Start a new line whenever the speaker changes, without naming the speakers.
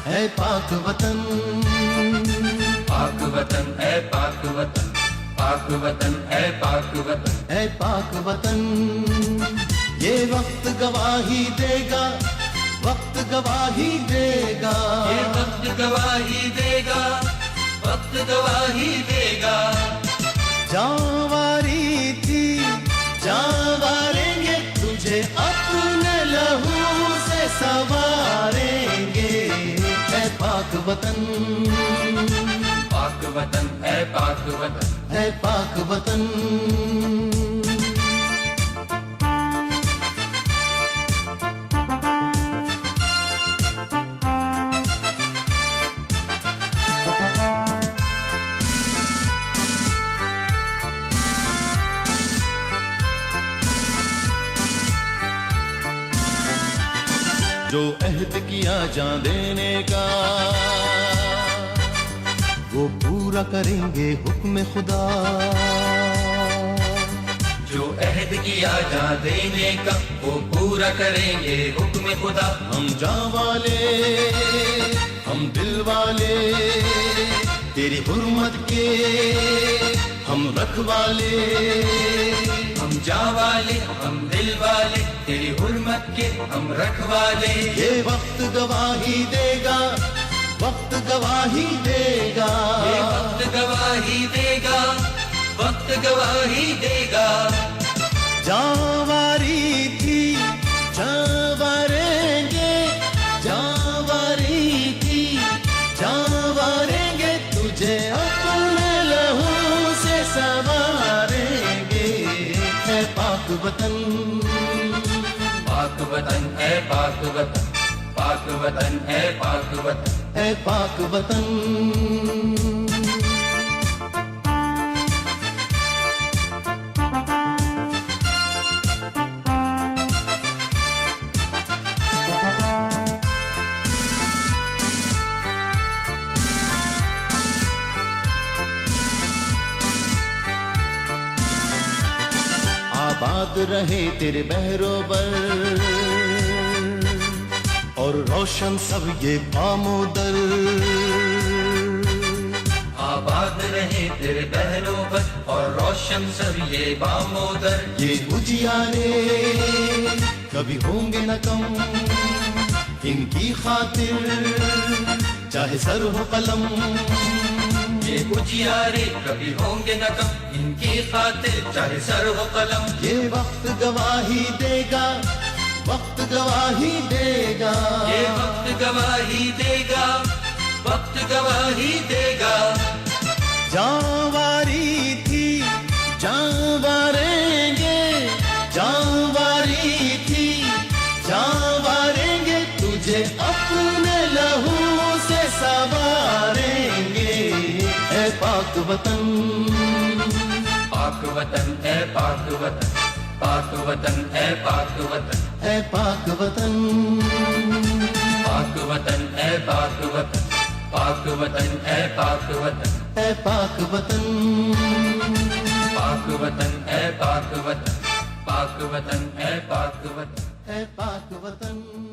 है पाक वतन,
पाक वतन है पाक वतन, पाक वतन है पाक वतन,
है पाक वतन। ये वक्त गवाही देगा, वक्त गवाही देगा,
ये वक्त गवाही देगा, वक्त गवाही देगा।
जावारी थी जावारेंगे तुझे, अपने लहू से सवारेंगे। है पाक वतन,
पाक वतन है पाक वतन,
है पाक वतन। जो अहद किया जान देने का, वो पूरा करेंगे हुक्म खुदा।
जो अहद किया जान देने का, वो पूरा करेंगे हुक्म खुदा।
हम जान वाले, हम दिल वाले, तेरी हुर्मत के हम रखवाले।
हम जान वाले, हम दिल वाले, तेरी हुर्मत के हम रखवाले।
ये वक्त गवाही देगा, वक्त गवाही देगा,
ये वक्त गवाही देगा, वक्त गवाही देगा।
जावारी थी जावारेंगे, जावारी थी जावारेंगे तुझे, अपने लहू से सवारेंगे। है पाक वतन,
पाक वतन है पाक वतन, पाक वतन है पाक वतन,
है पाक वतन। आबाद रहे तेरे बहरोबर, और रोशन सब ये पामोदर।
आबाद रहे तेरे बहरोबर, और रोशन सब ये बामोदर।
ये उजियारे कभी होंगे न कम, इनकी खातिर चाहे सर हो कलम।
ये उजियारे कभी होंगे न कम, इनकी खातिर चाहे सर हो कलम।
ये वक्त गवाही देगा, वक्त गवाही देगा,
ये वक्त गवाही देगा, वक्त गवाही देगा।
जावारी थी जावारेंगे, जावारी थी जावारेंगे तुझे, अपने लहू से सवारेंगे। है पाक वतन,
पाक वतन है पाक वतन, पाक वतन है पाक वतन,
है पाक वतन।
पाक वतन है पाक वतन, पाक वतन है पाक वतन,
है पाक वतन।
पाक वतन है पाक वतन, पाक वतन है पाक वतन,
है पाक वतन।